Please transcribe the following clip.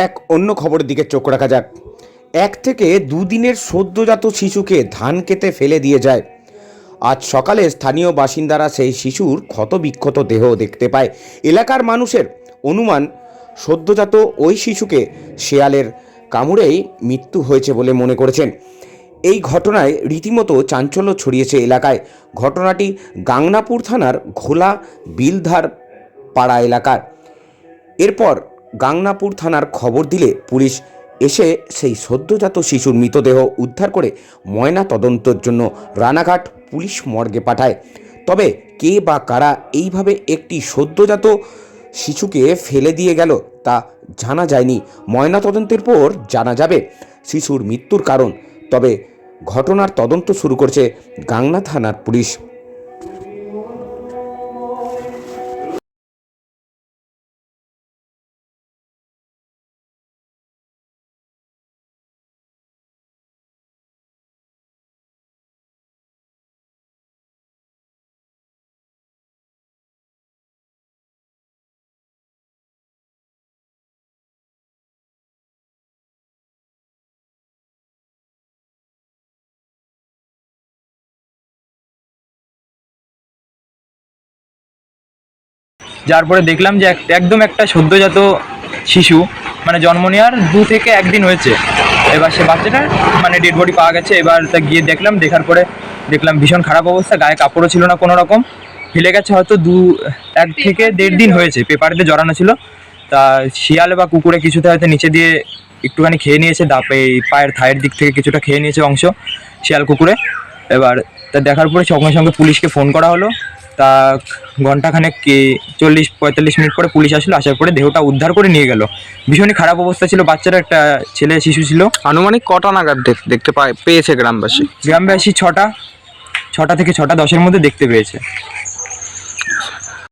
এক অন্য খবরের দিকে চোখ রাখা যাক। 1 থেকে 2 দিনের সদ্যজাত শিশুকে ধান খেতে ফেলে দিয়ে যায়। আজ সকালে স্থানীয় বাসিন্দারা সেই শিশুর ক্ষতবিক্ষত দেহ দেখতে পায়। এলাকার মানুষের অনুমান, সদ্যজাত ওই শিশুকে শেয়ালের কামড়েই মৃত্যু হয়েছে বলে মনে করেছেন। এই ঘটনায় রীতিমতো চাঞ্চল্য ছড়িয়েছে এলাকায়। ঘটনাটি গাংনাপুর থানার ঘোলা বিলধার পাড়া এলাকার। এরপর গাংনাপুর থানার খবর দিলে পুলিশ এসে সেই সদ্যজাত শিশুর মৃতদেহ উদ্ধার করে ময়না তদন্তের জন্য রানাঘাট পুলিশ মর্গে পাঠায়। তবে কে বা কারা এইভাবে একটি সদ্যজাত শিশুকে ফেলে দিয়ে গেল তা জানা যায়নি। ময়না তদন্তের পর জানা যাবে শিশুর মৃত্যুর কারণ। তবে ঘটনার তদন্ত শুরু করেছে গাংনা থানার পুলিশ। যার পরে দেখলাম যে একদম একটা সদ্যজাত শিশু, মানে জন্ম নেওয়ার 2 থেকে 1 দিন হয়েছে। এবার সে বাচ্চাটার মানে ডেড বডি পাওয়া গেছে। এবার তা গিয়ে দেখার পরে দেখলাম ভীষণ খারাপ অবস্থা, গায়ে কাপড়ও ছিল না কোনো রকম, ফেলে গেছে হয়তো 1 থেকে 1.5 দিন হয়েছে। পেপারেতে জড়ানো ছিল, তা শিয়াল বা কুকুরে কিছুতে হয়তো নিচে দিয়ে একটুখানি খেয়ে নিয়েছে, এই পায়ের থায়ের দিক থেকে কিছুটা খেয়ে নিয়েছে অংশ, শিয়াল কুকুরে। এবার তা দেখার পরে সঙ্গে সঙ্গে পুলিশকে ফোন করা হলো। তা ঘন্টাখানেক 40-45 মিনিট পরে পুলিশ আসলো। আসার পরে দেহটা উদ্ধার করে নিয়ে গেল। ভীষণই খারাপ অবস্থা ছিল বাচ্চারা, একটা শিশু ছিল। আনুমানিক কটা নাগাদ পেয়েছে গ্রামবাসী? 6টা থেকে 6টা 10-এর মধ্যে দেখতে পেয়েছে।